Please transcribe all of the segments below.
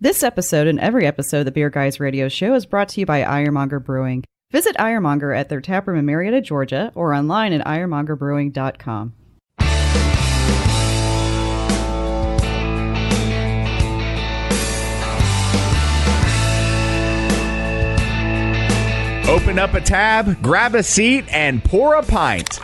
This episode and every episode of the Beer Guys Radio Show is brought to you by Ironmonger Brewing. Visit Ironmonger at their taproom in Marietta, Georgia, or online at ironmongerbrewing.com. Open up a tab, grab a seat, and pour a pint.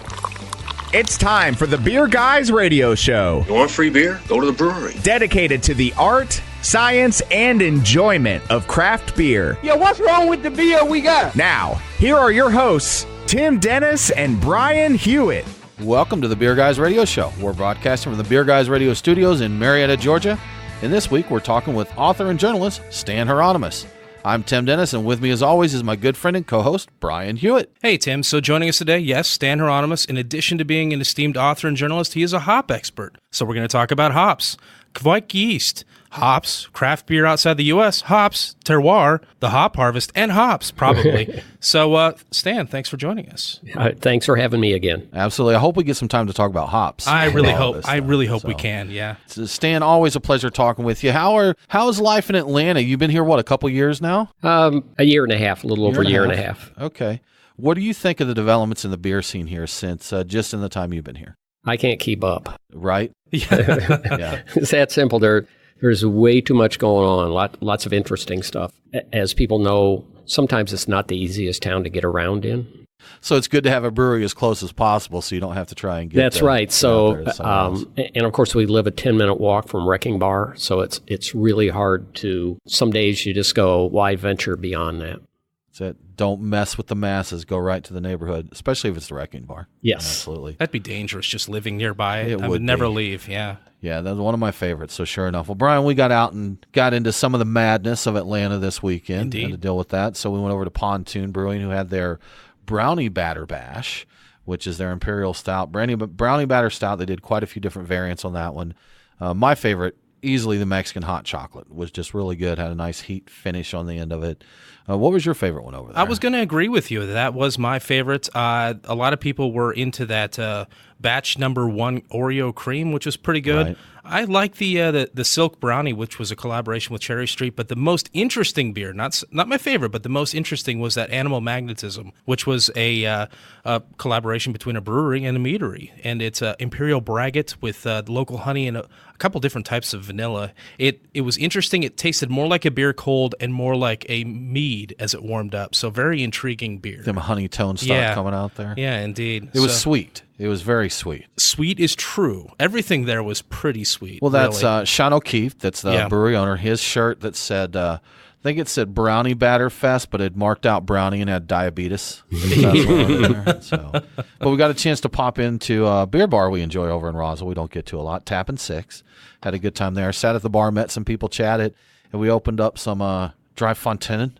It's time for the Beer Guys Radio Show. You want free beer? Go to the brewery. Dedicated to the art, science, and enjoyment of craft beer. Yeah, what's wrong with the beer we got? Now, here are your hosts, Tim Dennis and Brian Hewitt. Welcome to the Beer Guys Radio Show. We're broadcasting from the Beer Guys Radio Studios in Marietta, Georgia. And this week, we're talking with author and journalist Stan Hieronymus. I'm Tim Dennis, and with me as always is my good friend and co-host, Brian Hewitt. Hey, Tim. So joining us today, yes, Stan Hieronymus. In addition to being an esteemed author and journalist, he is a hop expert. So we're going to talk about hops, kveik yeast, hops, craft beer outside the U.S., hops, terroir, the hop harvest, and hops, probably. So, Stan, thanks for joining us. Thanks for having me again. Absolutely. I hope we get some time to talk about hops. I really hope we can, yeah. Stan, always a pleasure talking with you. How's life in Atlanta? You've been here, what, a couple years now? A year and a half, a little over a year and a half. Okay. What do you think of the developments in the beer scene here since just in the time you've been here? I can't keep up. Right? Yeah. It's that simple. There's way too much going on, lots of interesting stuff. As people know, sometimes it's not the easiest town to get around in. So it's good to have a brewery as close as possible so you don't have to try and get That's right. So, and of course, we live a 10-minute walk from Wrecking Bar, so it's really hard to, some days you just go, why venture beyond that? So don't mess with the masses. Go right to the neighborhood, especially if it's the Wrecking Bar. Yes. Absolutely. That'd be dangerous just living nearby. I would would never leave, yeah. Yeah, that's one of my favorites, so sure enough. Well, Brian, we got out and got into some of the madness of Atlanta this weekend. Indeed. Had to deal with that. So we went over to Pontoon Brewing, who had their Brownie Batter Bash, which is their Imperial Stout. Brownie Batter Stout, they did quite a few different variants on that one. My favorite, easily the Mexican Hot Chocolate, was just really good. Had a nice heat finish on the end of it. What was your favorite one over there? I was going to agree with you. That was my favorite. A lot of people were into that batch number 1 Oreo cream, which was pretty good. Right. I like the Silk Brownie, which was a collaboration with Cherry Street. But the most interesting beer, not my favorite, but the most interesting was that Animal Magnetism, which was a collaboration between a brewery and a meadery. And it's Imperial Braggot with local honey and a couple different types of vanilla. It was interesting. It tasted more like a beer cold and more like a mead as it warmed up. So very intriguing beer. Them honey tone stuff coming out there. Yeah, indeed. It was sweet. It was very sweet. Sweet is true. Everything there was pretty sweet. Well, that's really. Sean O'Keefe. That's the brewery owner. His shirt that said, I think it said Brownie Batter Fest, but it marked out brownie and had diabetes. But we got a chance to pop into a beer bar we enjoy over in Roswell. We don't get to a lot. Tappin' Six. Had a good time there. Sat at the bar, met some people, chatted, and we opened up some dry Fontainen,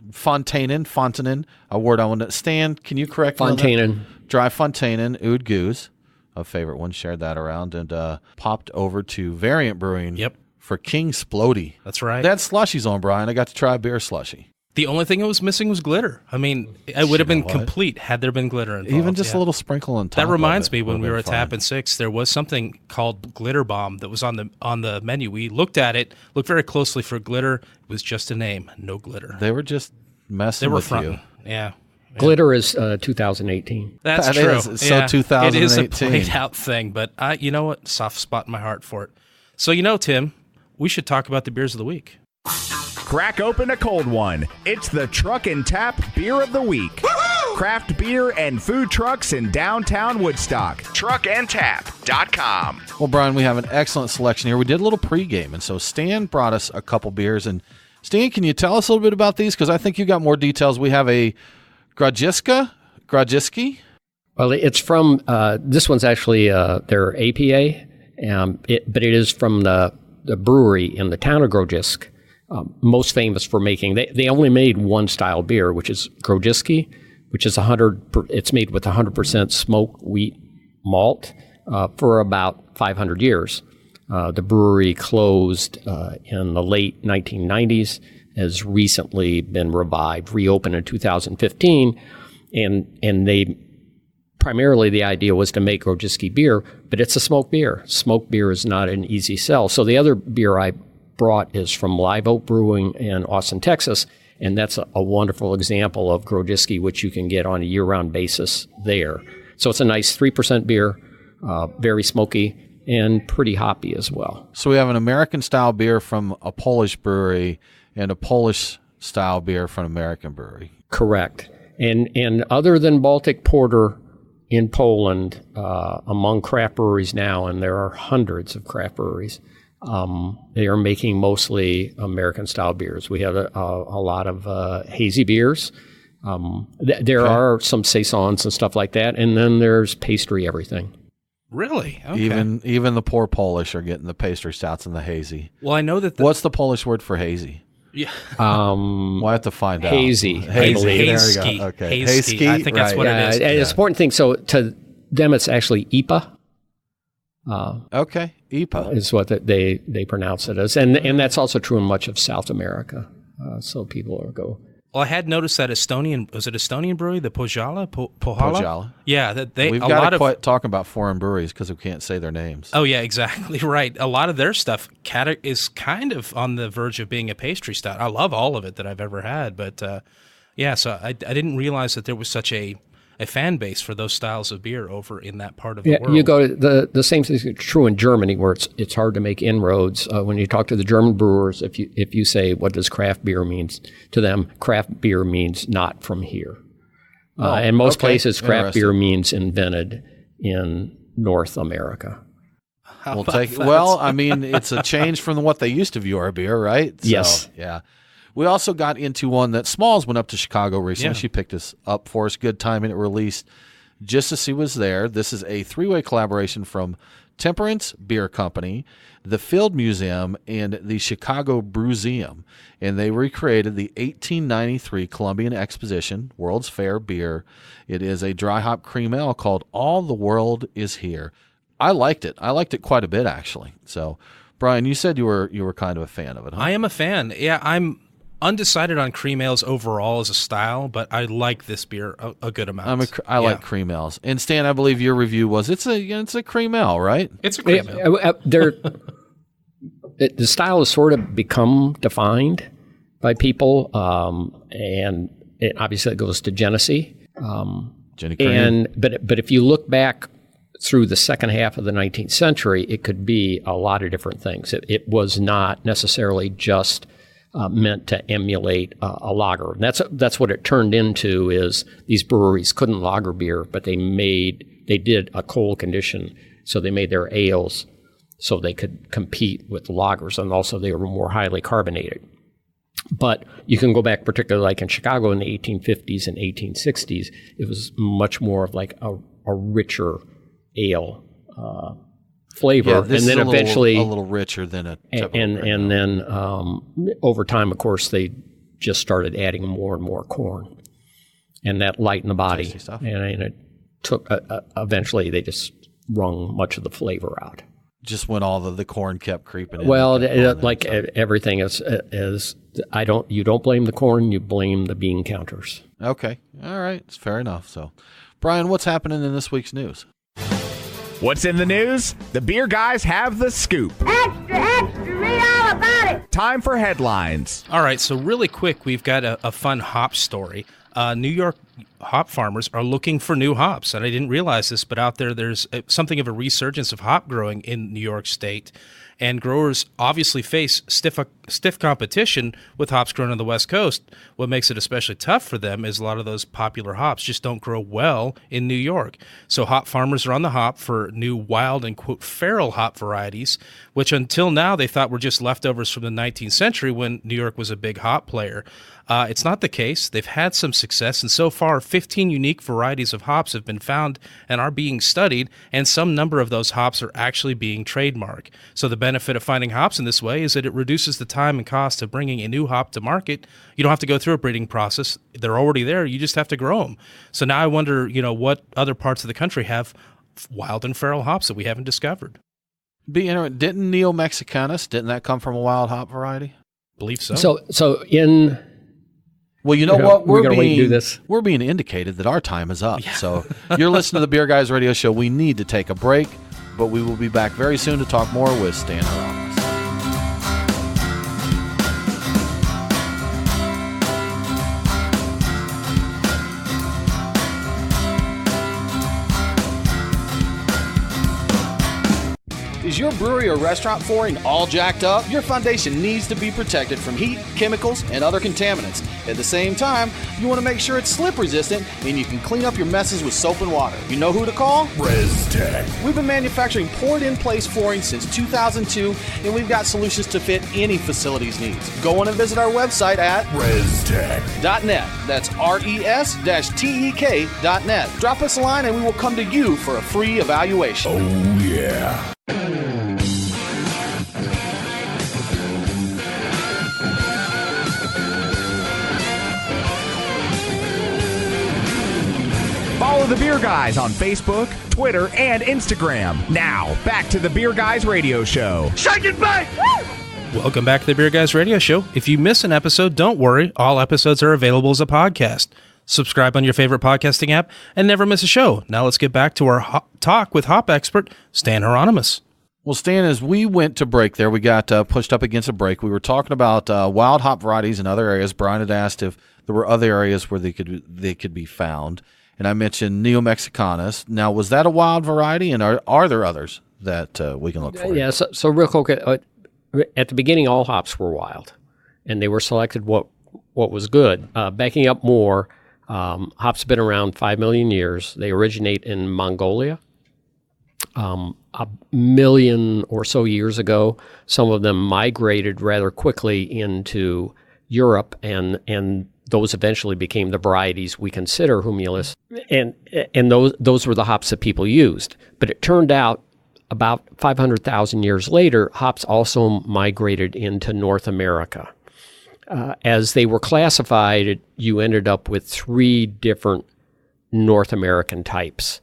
a word I want to... Stan, can you correct me? Fontainen. Dry Fontainen, Oud Goose, a favorite one, shared that around, and popped over to Variant Brewing for King Splody. That's right. That slushy's on, Brian. I got to try a beer slushy. The only thing it was missing was glitter. I mean, it would have been complete had there been glitter involved. Even just a little sprinkle on top. That reminds me, when we were at Tappin' Six, there was something called Glitter Bomb that was on the menu. We looked at it, looked very closely for glitter. It was just a name, no glitter. They were just messing with you. Yeah. Glitter is 2018. That's that true. Is. So 2018. It is a played out thing, but you know what? Soft spot in my heart for it. So, Tim, we should talk about the beers of the week. Crack open a cold one. It's the Truck and Tap Beer of the Week. Woo-hoo! Craft beer and food trucks in downtown Woodstock. Truckandtap.com. Well, Brian, we have an excellent selection here. We did a little pregame, and so Stan brought us a couple beers. And Stan, can you tell us a little bit about these? Because I think you got more details. We have a Grodziski? Well, it's from, this one's actually their APA, but it is from the brewery in the town of Grodzisk, most famous for making, they only made one style beer, which is Grodziski, which is it's made with 100% smoked wheat malt for about 500 years. The brewery closed in the late 1990s, has recently been reopened in 2015, and they primarily the idea was to make Grodziski beer, but it's a smoked beer. Smoked beer is not an easy sell. So the other beer I brought is from Live Oak Brewing in Austin, Texas, and that's a wonderful example of Grodziski, which you can get on a year-round basis there. So it's a nice 3% beer, very smoky, and pretty hoppy as well. So we have an American-style beer from a Polish brewery and a Polish-style beer from an American brewery. Correct. And other than Baltic Porter in Poland, among craft breweries now, and there are hundreds of craft breweries, they are making mostly American-style beers. We have a lot of hazy beers. There are some saisons and stuff like that, and then there's pastry everything. Really? Okay. Even the poor Polish are getting the pastry stouts and the hazy. Well, I know that. What's the Polish word for hazy? Yeah. We'll have to find out. Hazy. Hazy. There we Hazy. go. Okay. Hazy. I think that's what it is. And it's an important thing. So to them, it's actually IPA. Okay. IPA is what they pronounce it as, and that's also true in much of South America. So people go. Well, I had noticed that Estonian brewery, the Pohjola? Pohjola. Yeah, that we've got to quit talking about foreign breweries because we can't say their names. Oh yeah, exactly right. A lot of their stuff is kind of on the verge of being a pastry stout. I love all of it that I've ever had, but so I didn't realize that there was such a fan base for those styles of beer over in that part of the world. You go to the same thing is true in Germany, where it's hard to make inroads. When you talk to the German brewers, if you say what does craft beer means to them, craft beer means not from here. In most places, craft beer means invented in North America. Well, I mean, it's a change from what they used to view our beer, right? So, yes. Yeah. We also got into one that Smalls went up to Chicago recently. Yeah. She picked us up for us. Good timing. It released just as she was there. This is a 3-way collaboration from Temperance Beer Company, the Field Museum, and the Chicago Brewseum. And they recreated the 1893 Columbian Exposition, World's Fair beer. It is a dry hop cream ale called All the World Is Here. I liked it. I liked it quite a bit, actually. So, Brian, you said you were kind of a fan of it, huh? I am a fan. Yeah, I'm undecided on cream ales overall as a style, but I like this beer a good amount. I like cream ales. And Stan, I believe your review was it's a cream ale, right? It's a cream ale. The style has sort of become defined by people, and obviously it goes to Genesee. Jenny Cream. But if you look back through the second half of the 19th century, it could be a lot of different things. It was not necessarily just meant to emulate a lager. And that's what it turned into. Is these breweries couldn't lager beer, but they did a cold condition, so they made their ales so they could compete with lagers, and also they were more highly carbonated. But you can go back, particularly like in Chicago in the 1850s and 1860s, it was much more of like a richer ale flavor, yeah, and then eventually a little richer than a typical and then over time, of course, they just started adding more and more corn, and that lightened the body, and it took eventually they just wrung much of the flavor out. Just when all the corn kept creeping in. Well, like everything is you don't blame the corn, you blame the bean counters. Okay, all right, it's fair enough. So, Brian, what's happening in this week's news? What's in the news? The beer guys have the scoop. Extra, extra, read all about it. Time for headlines. All right, so really quick, we've got a fun hop story. New York hop farmers are looking for new hops, and I didn't realize this, but out there's something of a resurgence of hop growing in New York State. And growers obviously face stiff competition with hops grown on the West Coast. What makes it especially tough for them is a lot of those popular hops just don't grow well in New York. So hop farmers are on the hop for new wild and, quote, feral hop varieties, which until now they thought were just leftovers from the 19th century when New York was a big hop player. It's not the case. They've had some success, and so far 15 unique varieties of hops have been found and are being studied, and some number of those hops are actually being trademarked. So the benefit of finding hops in this way is that it reduces the time and cost of bringing a new hop to market. You don't have to go through a breeding process. They're already there. You just have to grow them. So now I wonder, what other parts of the country have wild and feral hops that we haven't discovered. Didn't Neo Mexicanus, didn't that come from a wild hop variety? Believe so. So in... Well, you know what? We're going to do this. We're being indicated that our time is up. Yeah. So you're listening to the Beer Guys Radio Show. We need to take a break, but we will be back very soon to talk more with Stan Hieronymus. Is your brewery or restaurant flooring all jacked up? Your foundation needs to be protected from heat, chemicals, and other contaminants. At the same time, you want to make sure it's slip resistant and you can clean up your messes with soap and water. You know who to call? ResTech. We've been manufacturing poured-in-place flooring since 2002, and we've got solutions to fit any facility's needs. Go on and visit our website at ResTech.net. That's RES-TEK.net. Drop us a line and we will come to you for a free evaluation. Oh, yeah. Follow the Beer Guys on Facebook, Twitter, and Instagram. Now, back to the Beer Guys Radio Show. Shake it back! Welcome back to the Beer Guys Radio Show. If you miss an episode, don't worry. All episodes are available as a podcast. Subscribe on your favorite podcasting app and never miss a show. Now let's get back to our talk with hop expert, Stan Hieronymus. Well, Stan, as we went to break there, we got pushed up against a break. We were talking about wild hop varieties in other areas. Brian had asked if there were other areas where they could be found. And I mentioned Neo-Mexicanus. Now, was that a wild variety, and are there others that we can look for? Yeah, so real quick, at the beginning, all hops were wild, and they were selected what was good. Backing up more, hops have been around 5 million years. They originate in Mongolia. 1 million or so years ago, some of them migrated rather quickly into Europe, and those eventually became the varieties we consider humulus, and those were the hops that people used. But it turned out about 500,000 years later, hops also migrated into North America. As they were classified, you ended up with 3 different North American types.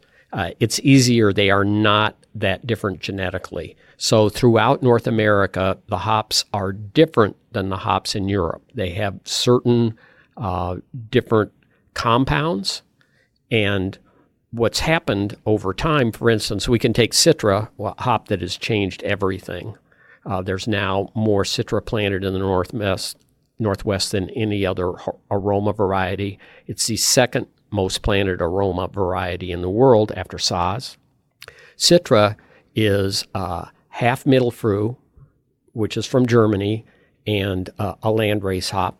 It's easier. They are not that different genetically. So throughout North America, the hops are different than the hops in Europe. They have certain different compounds, and what's happened over time, for instance, we can take Citra, a hop that has changed everything. There's now more Citra planted in the Northwest than any other aroma variety. It's the second most planted aroma variety in the world after Saaz. Citra is half Mittelfrüh, which is from Germany, and a landrace hop.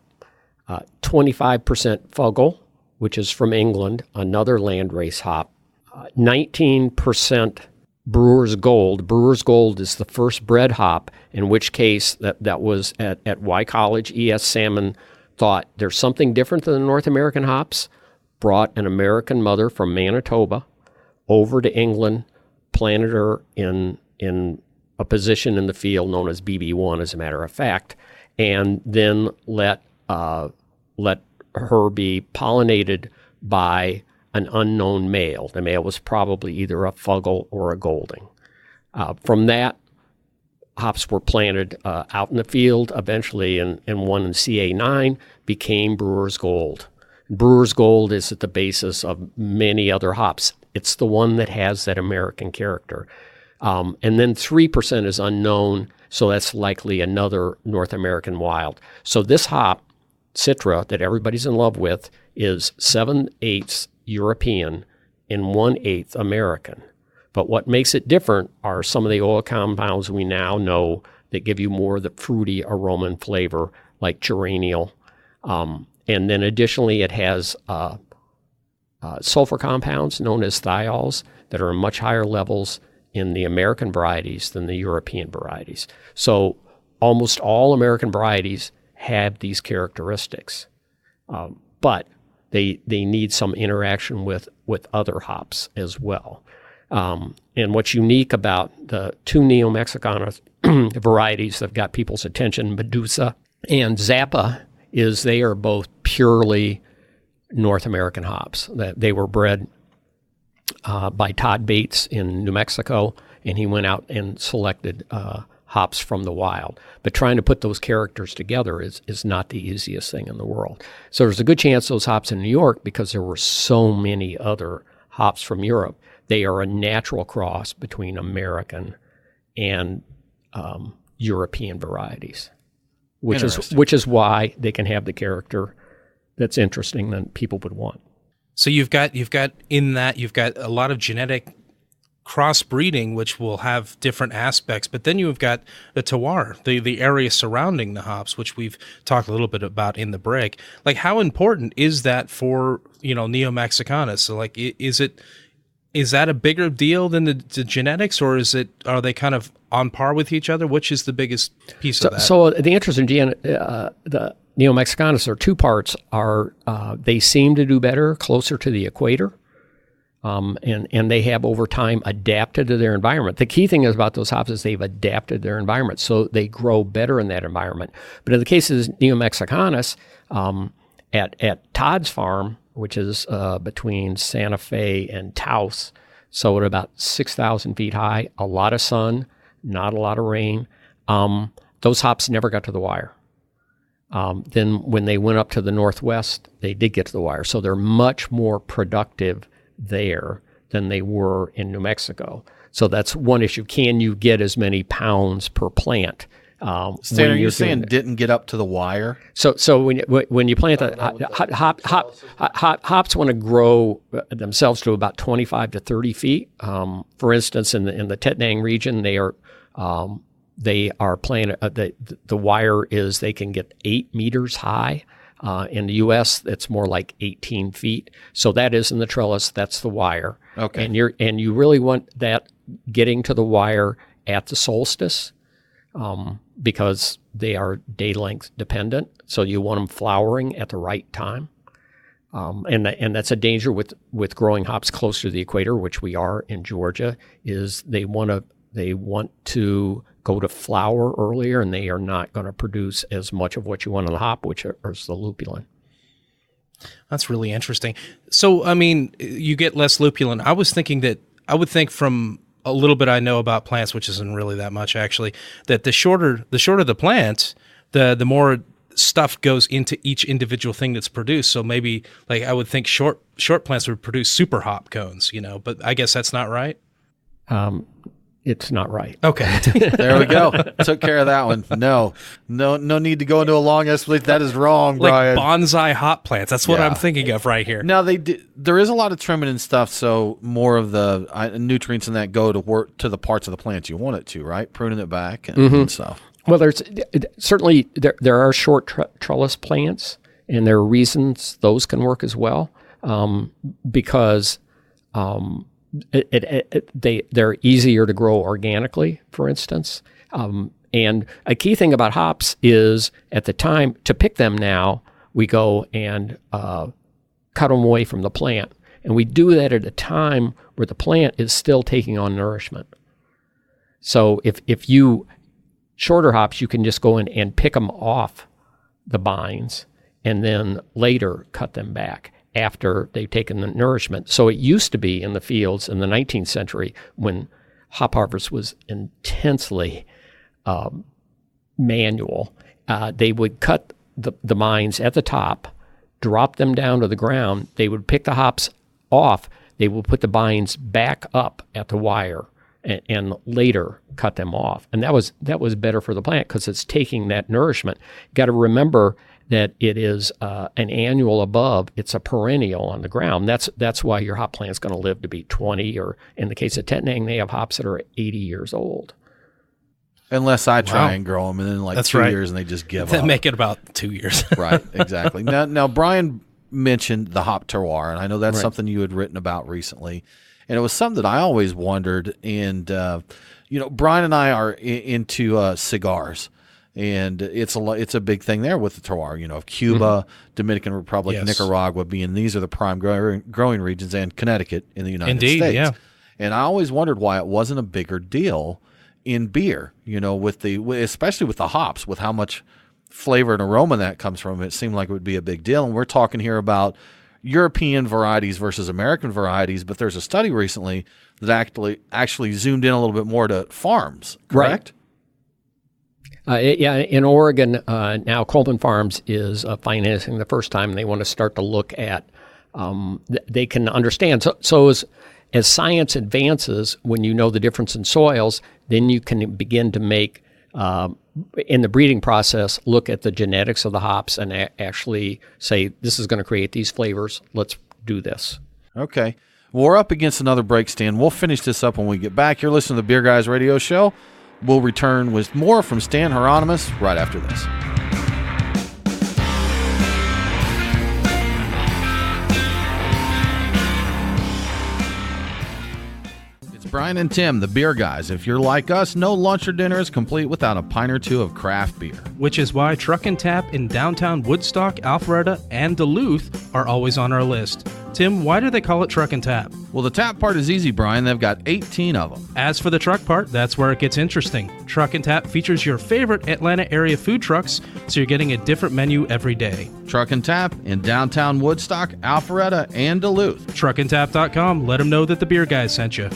25% Fuggle, which is from England, another landrace hop. 19% Brewer's Gold. Brewer's Gold is the first bred hop, in which case that was at Y College. E.S. Salmon thought there's something different than the North American hops, brought an American mother from Manitoba over to England, planted her in a position in the field known as BB1, as a matter of fact, and then let her be pollinated by an unknown male. The male was probably either a Fuggle or a Golding. From that, hops were planted out in the field, eventually, and one in CA9 became Brewer's Gold. Brewer's Gold is at the basis of many other hops. It's the one that has that American character. And then 3% is unknown, so that's likely another North American wild. So this hop, Citra, that everybody's in love with, is 7/8 European and 1/8 American. But what makes it different are some of the oil compounds we now know that give you more of the fruity aroma and flavor, like geraniol. And then additionally, it has sulfur compounds known as thiols that are in much higher levels in the American varieties than the European varieties. So almost all American varieties have these characteristics, but they need some interaction with other hops as well. And what's unique about the 2 Neo-Mexicanus varieties that have got people's attention, Medusa and Zappa, is they are both purely North American hops. That they were bred by Todd Bates in New Mexico, and he went out and selected hops from the wild. But trying to put those characters together is not the easiest thing in the world. So there's a good chance those hops in New York, because there were so many other hops from Europe, they are a natural cross between American and European varieties, which is why they can have the character that's interesting that people would want. So you've got a lot of genetic crossbreeding, which will have different aspects. But then you've got the terroir, the area surrounding the hops, which we've talked a little bit about in the break. Like, how important is that for, Neo-Mexicanus? So, like, is that a bigger deal than the genetics, or are they kind of on par with each other? Which is the biggest piece of that? So the interesting the Neo-Mexicanus are two parts. They seem to do better closer to the equator. And they have over time adapted to their environment. The key thing is about those hops is they've adapted their environment, so they grow better in that environment. But in the case of Neo-Mexicanus, at Todd's farm, which is between Santa Fe and Taos, so at about 6,000 feet high, a lot of sun, not a lot of rain, those hops never got to the wire. Then when they went up to the northwest, they did get to the wire. So they're much more productive there than they were in New Mexico. So that's one issue. Can you get as many pounds per plant? Stan, are you saying didn't get up to the wire? So when you plant hops want to grow themselves to about 25 to 30 feet. For instance, in the Tettnang region, they are planting. The wire is they can get 8 meters high. In the U.S., it's more like 18 feet. So that is in the trellis. That's the wire. Okay. And you really want that getting to the wire at the solstice, because they are day length dependent. So you want them flowering at the right time. And that's a danger with growing hops close to the equator, which we are in Georgia. Is they want to go to flower earlier, and they are not going to produce as much of what you want on the hop, which is the lupulin. That's really interesting. So, I mean, you get less lupulin. I would think from a little bit I know about plants, which isn't really that much actually, that the shorter the plant, the more stuff goes into each individual thing that's produced. So maybe, like, I would think short plants would produce super hop cones, but I guess that's not right. It's not right. Okay. There we go. Took care of that one. No need to go into a long explanation. That is wrong, Brian. Like bonsai hop plants. That's what I'm thinking of right here. Now, there is a lot of trimming and stuff, so more of the nutrients in that go to work to the parts of the plants you want it to, right? Pruning it back and stuff. Well, there's certainly there are short trellis plants, and there are reasons those can work as well, because they're easier to grow organically, for instance. And a key thing about hops is, at the time, to pick them now, we go and cut them away from the plant. And we do that at a time where the plant is still taking on nourishment. So if you, shorter hops, you can just go in and pick them off the vines and then later cut them back after they've taken the nourishment. So it used to be in the fields in the 19th century, when hop harvest was intensely manual, they would cut the vines at the top, drop them down to the ground. They would pick the hops off. They would put the vines back up at the wire and later cut them off. And that was better for the plant because it's taking that nourishment. Got to remember that it is an annual above. It's a perennial on the ground. That's why your hop plant is going to live to be 20, or in the case of Tettnang, they have hops that are 80 years old. Unless I try and grow them, and then That's 2 right. years and they just give They up. make it about 2 years. Right, exactly. Now, Brian mentioned the hop terroir, and I know that's something you had written about recently, and it was something that I always wondered. And Brian and I are into cigars. And it's a big thing there with the terroir, of Cuba, Dominican Republic, Nicaragua these are the prime growing regions, and Connecticut in the United States. Yeah. And I always wondered why it wasn't a bigger deal in beer, especially with the hops, with how much flavor and aroma that comes from. It seemed like it would be a big deal. And we're talking here about European varieties versus American varieties, but there's a study recently that actually zoomed in a little bit more to farms, correct? Right. In Oregon, now Coleman Farms is financing the first time. They want to start to look at, they can understand. So as science advances, when you know the difference in soils, then you can begin to make, in the breeding process, look at the genetics of the hops and actually say, this is going to create these flavors. Let's do this. Okay. We're up against another break, Stan. We'll finish this up when we get back. You're listening to the Beer Guys Radio Show. We'll return with more from Stan Hieronymus right after this. Brian and Tim, the Beer Guys. If you're like us, no lunch or dinner is complete without a pint or two of craft beer. Which is why Truck and Tap in downtown Woodstock, Alpharetta, and Duluth are always on our list. Tim, why do they call it Truck and Tap? Well, the tap part is easy, Brian. They've got 18 of them. As for the truck part, that's where it gets interesting. Truck and Tap features your favorite Atlanta area food trucks, so you're getting a different menu every day. Truck and Tap in downtown Woodstock, Alpharetta, and Duluth. Truckandtap.com. Let them know that the Beer Guys sent you.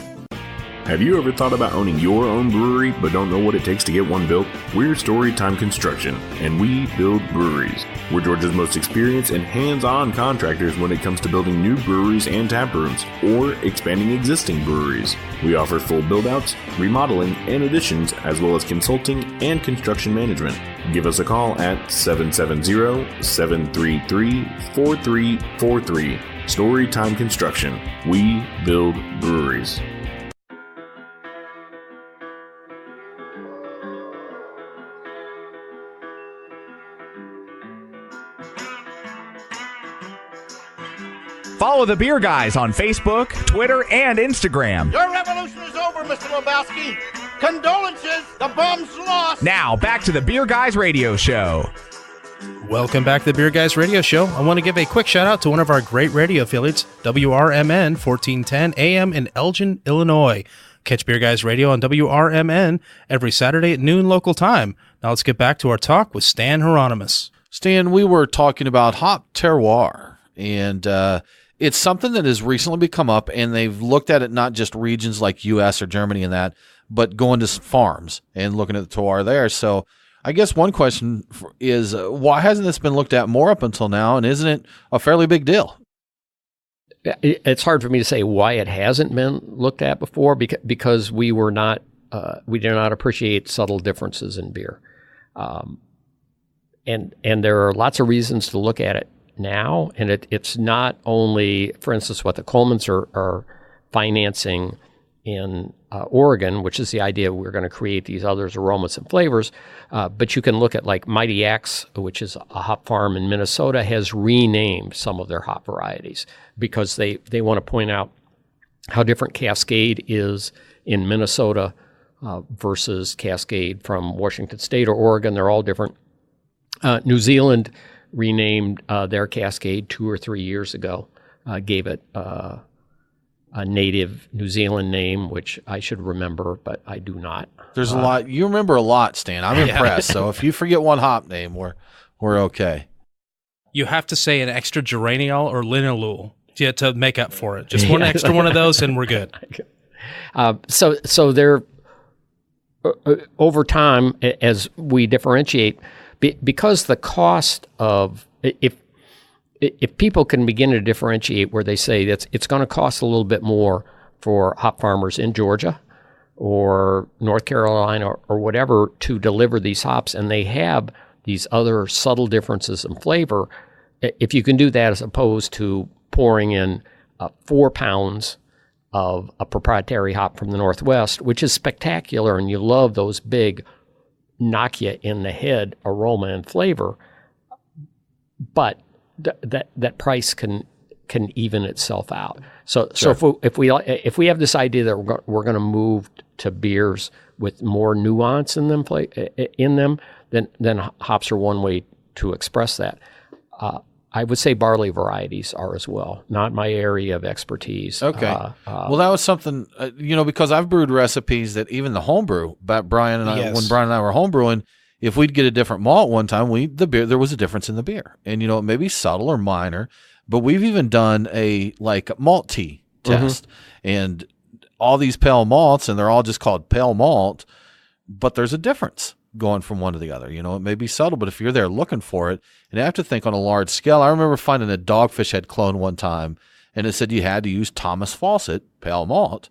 Have you ever thought about owning your own brewery but don't know what it takes to get one built? We're Storytime Construction, and we build breweries. We're Georgia's most experienced and hands-on contractors when it comes to building new breweries and tap rooms, or expanding existing breweries. We offer full build-outs, remodeling, and additions, as well as consulting and construction management. Give us a call at 770-733-4343. Storytime Construction. We build breweries. Follow the Beer Guys on Facebook, Twitter, and Instagram. Your revolution is over, Mr. Lebowski. Condolences, the bum's lost. Now, back to the Beer Guys Radio Show. Welcome back to the Beer Guys Radio Show. I want to give a quick shout out to one of our great radio affiliates, WRMN 1410 AM in Elgin, Illinois. Catch Beer Guys Radio on WRMN every Saturday at noon local time. Now let's get back to our talk with Stan Hieronymus. Stan, we were talking about hop terroir, and it's something that has recently become up, and they've looked at it not just regions like U.S. or Germany and that, but going to farms and looking at the terroir there. So I guess one question is, why hasn't this been looked at more up until now, and isn't it a fairly big deal? It's hard for me to say why it hasn't been looked at before, because we did not appreciate subtle differences in beer. And there are lots of reasons to look at it now, and it's not only, for instance, what the Colemans are financing in Oregon, which is the idea we're going to create these others, aromas and flavors, but you can look at like Mighty Axe, which is a hop farm in Minnesota, has renamed some of their hop varieties because they want to point out how different Cascade is in Minnesota versus Cascade from Washington State or Oregon. They're all different. New Zealand renamed their Cascade 2 or 3 years ago, gave it a native New Zealand name, which I should remember, but I do not. There's a lot. You remember a lot, Stan. I'm impressed. So if you forget one hop name, we're okay. You have to say an extra geraniol or linalool to make up for it. Just one extra one of those, and we're good. So they're over time, as we differentiate, because the cost of if people can begin to differentiate where they say that it's going to cost a little bit more for hop farmers in Georgia or North Carolina or whatever to deliver these hops, and they have these other subtle differences in flavor, if you can do that as opposed to pouring in 4 pounds of a proprietary hop from the Northwest, which is spectacular, and you love those big knock you in the head aroma and flavor, but that price can even itself out. So if we have this idea that we're going to move to beers with more nuance in them, then hops are one way to express that. I would say barley varieties are as well. Not my area of expertise. Okay. Well, that was something, because I've brewed recipes that even the homebrew, when Brian and I were homebrewing, if we'd get a different malt one time, there was a difference in the beer. And, it may be subtle or minor, but we've even done a malt tea test. And all these pale malts, and they're all just called pale malt, but there's a difference going from one to the other. It may be subtle, but if you're there looking for it, and I have to think on a large scale. I remember finding a Dogfish Head clone one time, and it said you had to use Thomas Fawcett pale malt,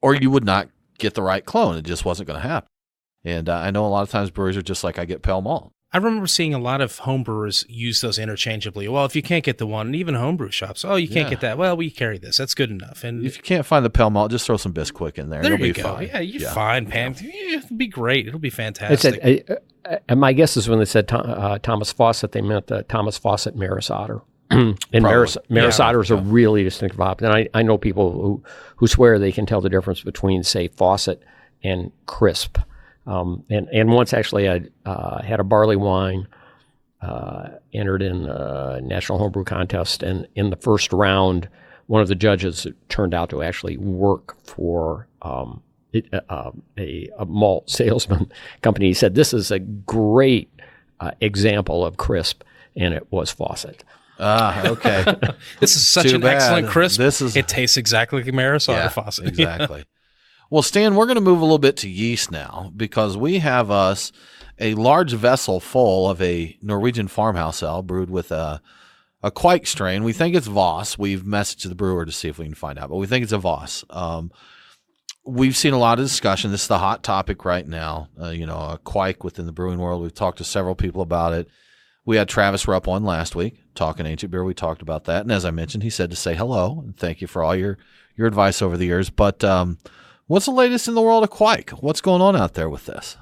or you would not get the right clone. It just wasn't going to happen. And I know a lot of times breweries are just like, I get pale malt. I remember seeing a lot of homebrewers use those interchangeably. Well, if you can't get the one, and even homebrew shops, you can't get that. Well, we carry this. That's good enough. And if you can't find the pale malt, just throw some Bisquick in there. There It'll you be go. fine. Yeah, you're fine, Pam. Yeah, it'll be great. It'll be fantastic. And my guess is when they said Thomas Fawcett, they meant Thomas Fawcett Maris Otter. And Maris Otter is a really distinctive hop. And I know people who swear they can tell the difference between, say, Fawcett and Crisp. And once actually I had a barley wine, entered in a National Homebrew Contest, and in the first round, one of the judges turned out to actually work for a malt salesman company. He said, "This is a great example of Crisp," and it was Fawcett. Okay. This is such Too an bad. excellent Crisp. It tastes exactly like Maris Otter Fawcett. Exactly. Well, Stan, we're going to move a little bit to yeast now, because we have us a large vessel full of a Norwegian farmhouse ale brewed with a kveik strain. We think it's Voss. We've messaged the brewer to see if we can find out, but we think it's a Voss. We've seen a lot of discussion. This is the hot topic right now, a kveik within the brewing world. We've talked to several people about it. We had Travis Rupp on last week, talking Ancient Beer. We talked about that. And as I mentioned, he said to say hello and thank you for all your advice over the years. But what's the latest in the world of kveik? What's going on out there with this?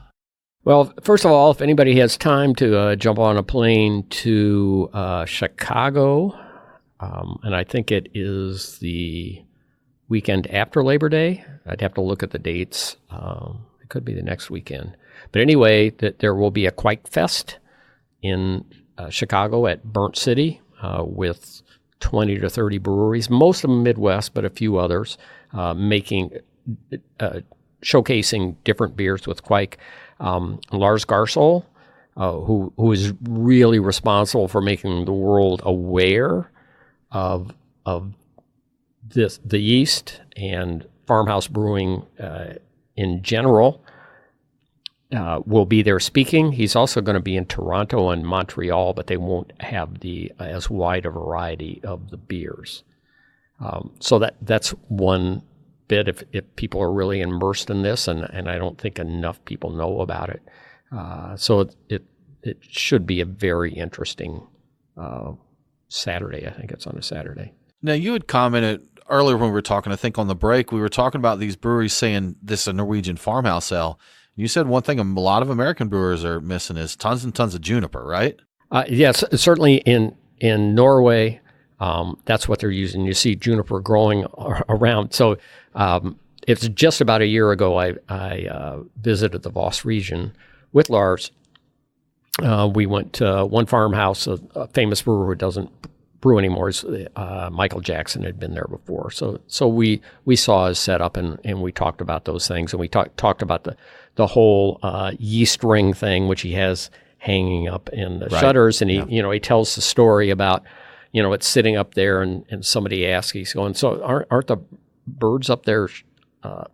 Well, first of all, if anybody has time to jump on a plane to Chicago, and I think it is the weekend after Labor Day. I'd have to look at the dates. It could be the next weekend. But anyway, that there will be a kveik fest in Chicago at Burnt City with 20 to 30 breweries, most of them Midwest, but a few others, showcasing different beers with kveik. Lars Garsol, who is really responsible for making the world aware of the yeast and farmhouse brewing in general, will be there speaking. He's also going to be in Toronto and Montreal, but they won't have as wide a variety of the beers. So that's one bit if people are really immersed in this, and I don't think enough people know about it. So it should be a very interesting Saturday. I think it's on a Saturday. Now, you had commented earlier when we were talking, I think on the break, we were talking about these breweries saying this is a Norwegian farmhouse ale. You said one thing a lot of American brewers are missing is tons and tons of juniper, right? Yes, certainly in Norway, that's what they're using. You see juniper growing around. So it's just about a year ago I visited the Voss region with Lars. We went to one farmhouse, a famous brewer who doesn't brew anymore. Michael Jackson had been there before. So we saw his setup and we talked about those things, and we talked about the whole yeast ring thing, which he has hanging up in the shutters. And he tells the story about, it's sitting up there and somebody asks, he's going, "So aren't the birds up there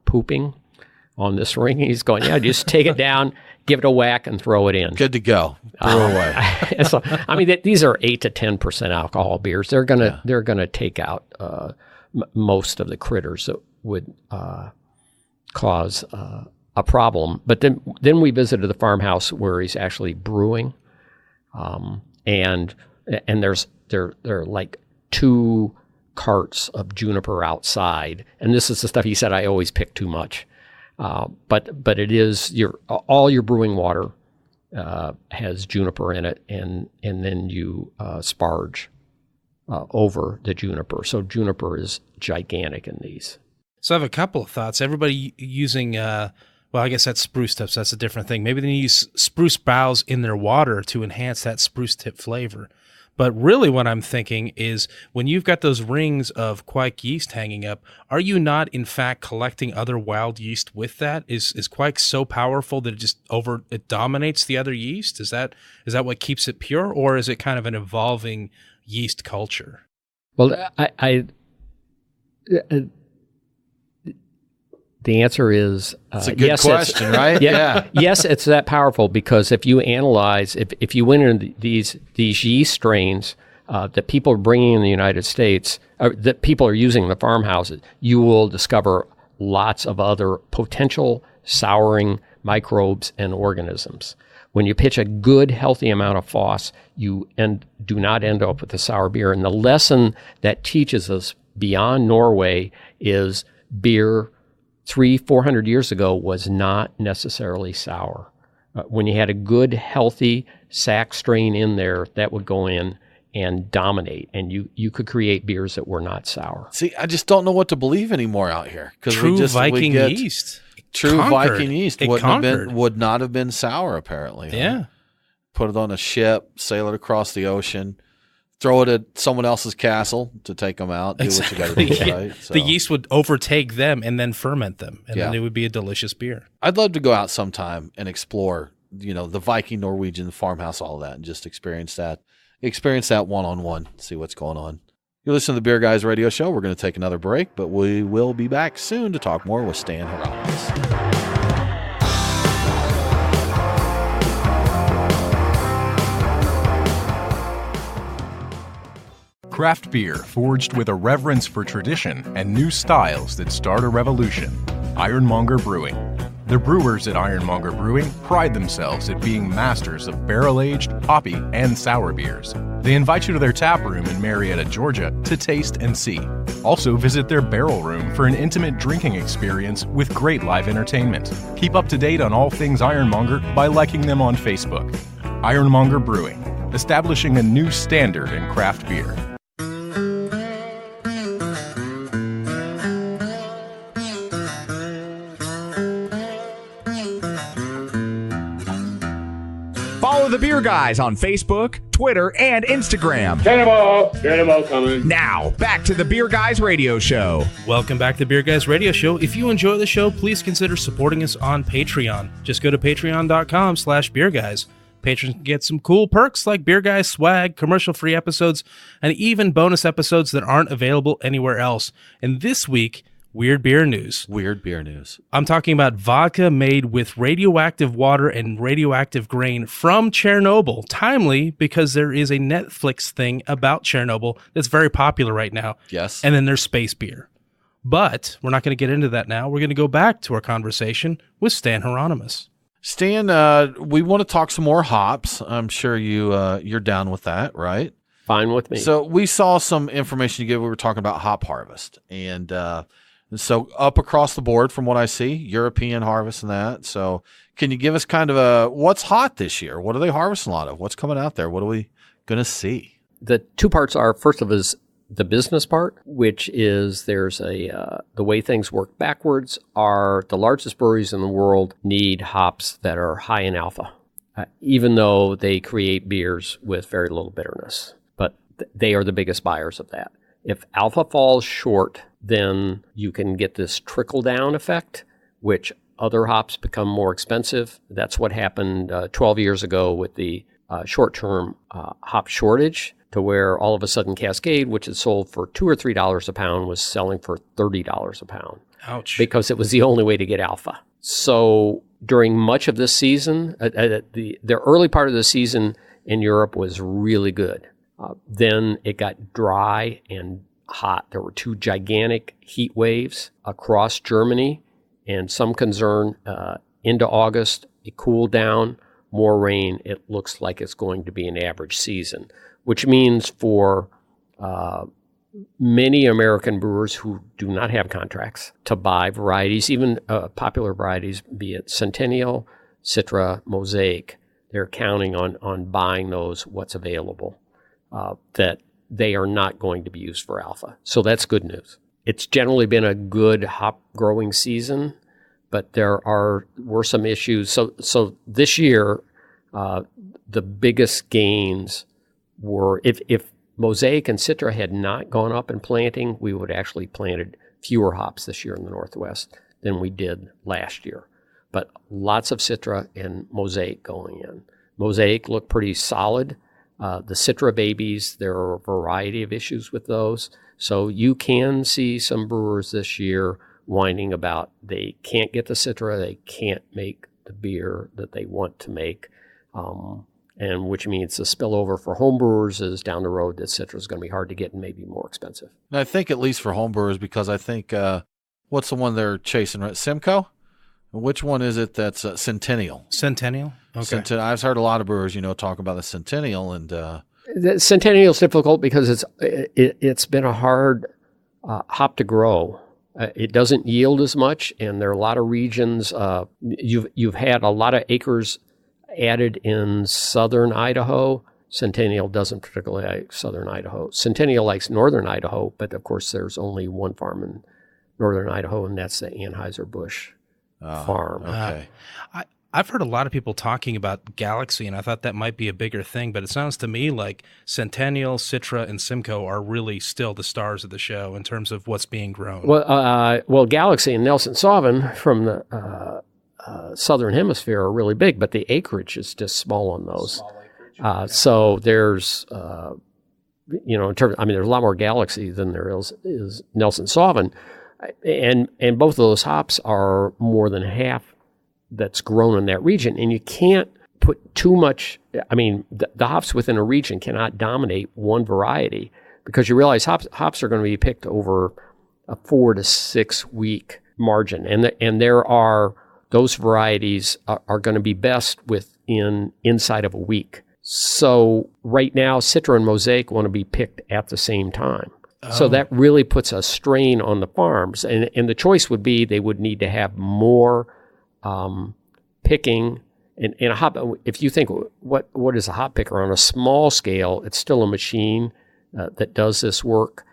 pooping on this ring?" And he's going, "Yeah, just take it down, give it a whack, and throw it in. Good to go. Brew away." So, I mean, these are 8 to 10% alcohol beers. They're gonna take out most of the critters that would cause a problem. But then we visited the farmhouse where he's actually brewing, and there are like 2 carts of juniper outside, and this is the stuff he said I always pick too much. But it is all your brewing water has juniper in it, and then you sparge over the juniper. So juniper is gigantic in these. So I have a couple of thoughts. Everybody using, well, I guess that's spruce tips. That's a different thing. Maybe they use spruce boughs in their water to enhance that spruce tip flavor. But really what I'm thinking is when you've got those rings of kveik yeast hanging up, are you not in fact collecting other wild yeast with that? Is kveik so powerful that it dominates the other yeast? Is that what keeps it pure, or is it kind of an evolving yeast culture? Well, the answer is it's a good question, right? Yeah. Yes, it's that powerful, because if you analyze, if you went into these yeast strains that people are bringing in the United States, that people are using in the farmhouses, you will discover lots of other potential souring microbes and organisms. when you pitch a good, healthy amount of FOS, you do not end up with a sour beer. And the lesson that teaches us beyond Norway is beer 300-400 years ago was not necessarily sour. When you had a good, healthy sack strain in there, that would go in and dominate, and you could create beers that were not sour. See, I just don't know what to believe anymore out here. True Viking yeast. True Conquered. Viking yeast would not have been sour, apparently. Yeah. Huh? Put it on a ship, sail it across the ocean, throw it at someone else's castle to take them out. Exactly. Do what you got to do, right? So. The yeast would overtake them and then ferment them, and then it would be a delicious beer. I'd love to go out sometime and explore, the Viking, Norwegian, the farmhouse, all that, and just experience that one-on-one, see what's going on. You're listening to the Beer Guys Radio Show. We're going to take another break, but we will be back soon to talk more with Stan Hieronymus. Craft beer forged with a reverence for tradition and new styles that start a revolution. Ironmonger Brewing. The brewers at Ironmonger Brewing pride themselves at being masters of barrel-aged, hoppy, and sour beers. They invite you to their tap room in Marietta, Georgia to taste and see. Also visit their barrel room for an intimate drinking experience with great live entertainment. Keep up to date on all things Ironmonger by liking them on Facebook. Ironmonger Brewing, establishing a new standard in craft beer. Follow the Beer Guys on Facebook, Twitter, and Instagram. Cannonball coming. Now, back to the Beer Guys Radio Show. Welcome back to the Beer Guys Radio Show. If you enjoy the show, please consider supporting us on Patreon. Just go to patreon.com/beerguys. Patrons can get some cool perks like Beer Guys swag, commercial-free episodes, and even bonus episodes that aren't available anywhere else. And this week, weird beer news. Weird beer news. I'm talking about vodka made with radioactive water and radioactive grain from Chernobyl. Timely, because there is a Netflix thing about Chernobyl that's very popular right now. Yes. And then there's space beer. But we're not going to get into that now. We're going to go back to our conversation with Stan Hieronymus. Stan, we want to talk some more hops. I'm sure you're down with that, right? Fine with me. So we saw some information you gave. We were talking about hop harvest. And so up across the board from what I see, European harvest and that. So can you give us kind of what's hot this year? What are they harvesting a lot of? What's coming out there? What are we going to see? The two parts are, first of all, is the business part, which is there's the way things work backwards are the largest breweries in the world need hops that are high in alpha, even though they create beers with very little bitterness. But they are the biggest buyers of that. If alpha falls short, then you can get this trickle-down effect, which other hops become more expensive. That's what happened 12 years ago with the short-term hop shortage, to where all of a sudden Cascade, which had sold for $2 or $3 a pound, was selling for $30 a pound. Ouch. Because it was the only way to get alpha. So during much of this season, the early part of the season in Europe was really good. Then it got dry and hot. There were two gigantic heat waves across Germany, and some concern into August. It cooled down, more rain. It looks like it's going to be an average season, which means for many American brewers who do not have contracts to buy varieties, even popular varieties, be it Centennial, Citra, Mosaic, they're counting on buying those, what's available, that they are not going to be used for alpha. So that's good news. It's generally been a good hop growing season, but were some issues. So this year, the biggest gains were, if Mosaic and Citra had not gone up in planting, we would actually planted fewer hops this year in the Northwest than we did last year. But lots of Citra and Mosaic going in. Mosaic looked pretty solid. The Citra babies, there are a variety of issues with those. So you can see some brewers this year whining about they can't get the Citra, they can't make the beer that they want to make. And which means the spillover for home brewers is down the road that Citra is going to be hard to get and maybe more expensive. And I think at least for home brewers, because I think, what's the one they're chasing, right? Simcoe? Which one is it that's Centennial? Centennial? Okay. I've heard a lot of brewers, talk about the Centennial, and the Centennial is difficult because it's been a hard hop to grow. It doesn't yield as much, and there are a lot of regions. You've had a lot of acres added in southern Idaho. Centennial doesn't particularly like southern Idaho. Centennial likes northern Idaho, but of course there's only one farm in northern Idaho, and that's the Anheuser-Busch farm. Okay. I've heard a lot of people talking about Galaxy, and I thought that might be a bigger thing, but it sounds to me like Centennial, Citra, and Simcoe are really still the stars of the show in terms of what's being grown. Well, Galaxy and Nelson Sauvin from the southern hemisphere are really big, but the acreage is just small on those. So there's, in terms, there's a lot more Galaxy than there is Nelson Sauvin, and both of those hops are more than half that's grown in that region, and you can't put too much. The hops within a region cannot dominate one variety, because you realize hops are going to be picked over a 4 to 6 week margin, and there are those varieties are going to be best inside of a week. So right now, Citra and Mosaic want to be picked at the same time. Oh. So that really puts a strain on the farms, and the choice would be they would need to have more picking. And a hop, if you think, what is a hop picker on a small scale, it's still a machine that does this work.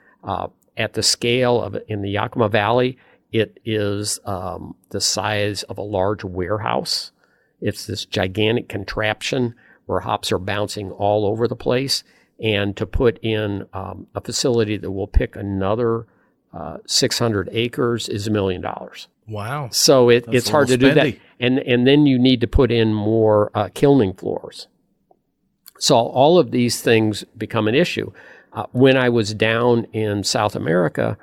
At the scale in the Yakima Valley, it is the size of a large warehouse. It's this gigantic contraption where hops are bouncing all over the place. And to put in a facility that will pick another 600 acres is $1 million. Wow. So it's hard to do that. And then you need to put in more kilning floors. So all of these things become an issue. When I was down in South America,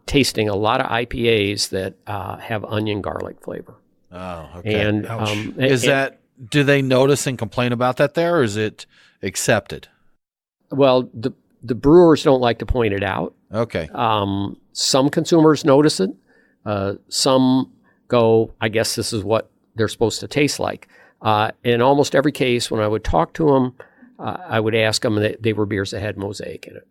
tasting a lot of IPAs that have onion garlic flavor. Oh, okay. And do they notice and complain about that there, or is it accepted? Well, the brewers don't like to point it out. Okay. Some consumers notice it. Some go, I guess this is what they're supposed to taste like. In almost every case, when I would talk to them, I would ask them, and they were beers that had Mosaic in it.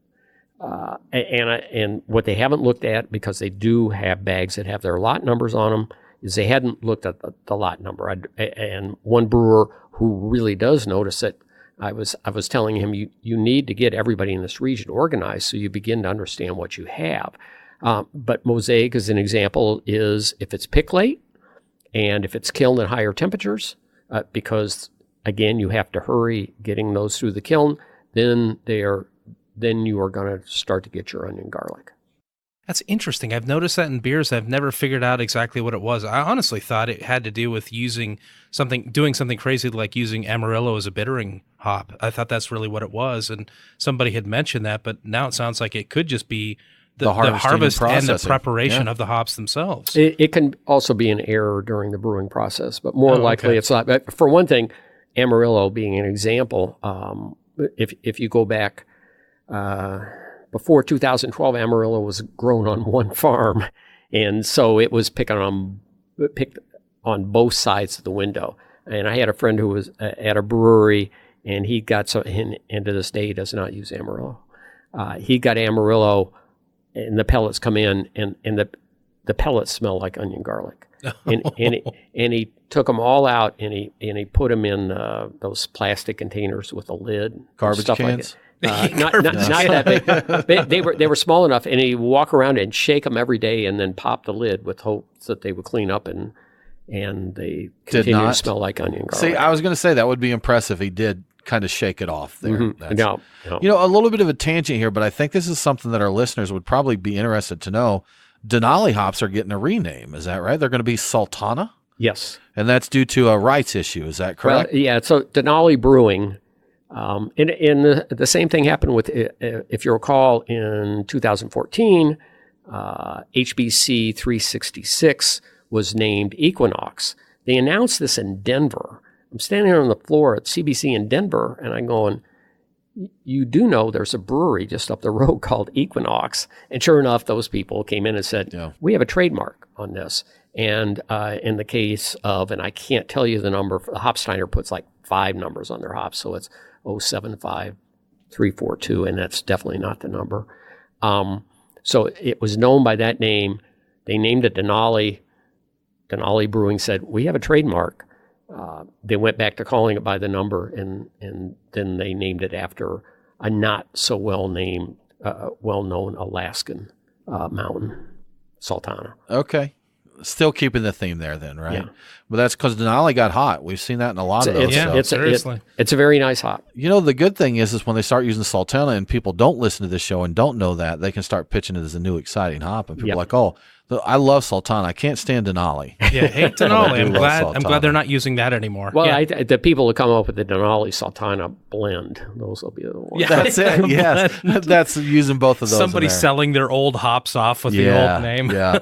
And what they haven't looked at, because they do have bags that have their lot numbers on them, is they hadn't looked at the lot number. And one brewer who really does notice it, I was telling him, you need to get everybody in this region organized so you begin to understand what you have. But Mosaic, as an example, is if it's picked late and if it's kilned at higher temperatures, because, again, you have to hurry getting those through the kiln, then you are going to start to get your onion garlic. That's interesting. I've noticed that in beers. I've never figured out exactly what it was. I honestly thought it had to do with doing something crazy like using Amarillo as a bittering hop. I thought that's really what it was, and somebody had mentioned that, but now it sounds like it could just be the harvest and the preparation of the hops themselves. It can also be an error during the brewing process, but more likely it's not. For one thing, Amarillo being an example, if you go back before 2012, Amarillo was grown on one farm, and so it was picked on both sides of the window. And I had a friend who was at a brewery, and he got and to this day he does not use Amarillo. He got Amarillo, and the pellets come in, and the pellets smell like onion garlic. And he took them all out, and he put them in those plastic containers with a lid, garbage stuff cans. Like not that big. They were small enough, and he'd walk around and shake them every day, and then pop the lid with hopes that they would clean up, and they continue to smell like onion garlic. See, I was going to say that would be impressive. He did kind of shake it off there. Mm-hmm. No. A little bit of a tangent here, but I think this is something that our listeners would probably be interested to know. Denali hops are getting a rename. Is that right? They're going to be Sultana? Yes. And that's due to a rights issue. Is that correct? Well, yeah. So Denali Brewing. And the same thing happened with, if you recall, in 2014, HBC 366 was named Equinox. They announced this in Denver. I'm standing on the floor at CBC in Denver, and I'm going, you do know there's a brewery just up the road called Equinox. And sure enough, those people came in and said, we have a trademark on this. And in the case of, and I can't tell you the number, the Hopsteiner puts like 5 numbers on their hops, so it's 075342, and that's definitely not the number. So it was known by that name. They named it Denali. Denali Brewing said, we have a trademark. They went back to calling it by the number, and then they named it after a not so well-known Alaskan mountain, Sultana. Okay. Still keeping the theme there then, right? Yeah. But that's because Denali got hot. We've seen that in a lot of those. Seriously. It's a very nice hop. You know, the good thing is when they start using Sultana and people don't listen to this show and don't know that, they can start pitching it as a new exciting hop. And people are like, I love Sultana. I can't stand Denali. Yeah, hate Denali. I'm glad they're not using that anymore. Well, the people who come up with the Denali Sultana blend, those will be the ones. Yeah, that's it. Yes, that's using both of those. Somebody selling their old hops off with the old name. Yeah.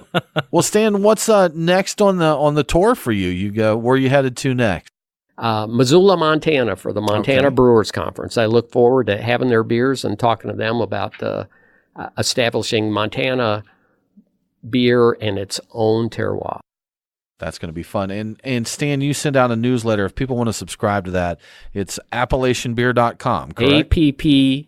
Well, Stan, what's next on the tour for you? You go. Where are you headed to next? Missoula, Montana, for the Montana Brewers Conference. I look forward to having their beers and talking to them about establishing Montana beer and its own terroir. That's going to be fun. And Stan, you send out a newsletter. If people want to subscribe to that, it's AppalachianBeer.com, correct? AppellAtion,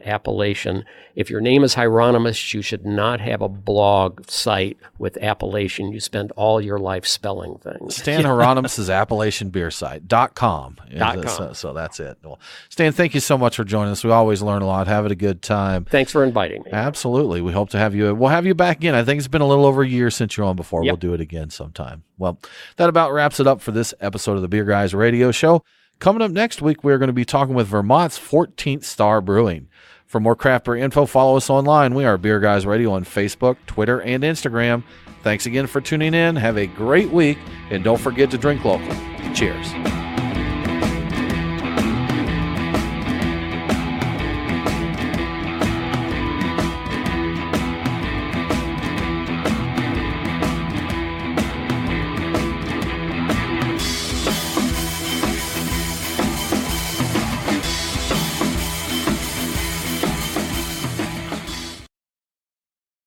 Appellation. If your name is Hieronymus, you should not have a blog site with Appellation. You spend all your life spelling things. Stan Hieronymus is AppalachianBeerSite.com. So that's it. Well, Stan, thank you so much for joining us. We always learn a lot. Have it a good time. Thanks for inviting me. Absolutely. We hope to have you. We'll have you back again. I think it's been a little over a year since you're on before. Yep. We'll do it again sometime. Well, that about wraps it up for this episode of the Beer Guys Radio Show. Coming up next week, we're going to be talking with Vermont's 14th Star Brewing. For more craft beer info, follow us online. We are Beer Guys Radio on Facebook, Twitter, and Instagram. Thanks again for tuning in. Have a great week, and don't forget to drink local. Cheers.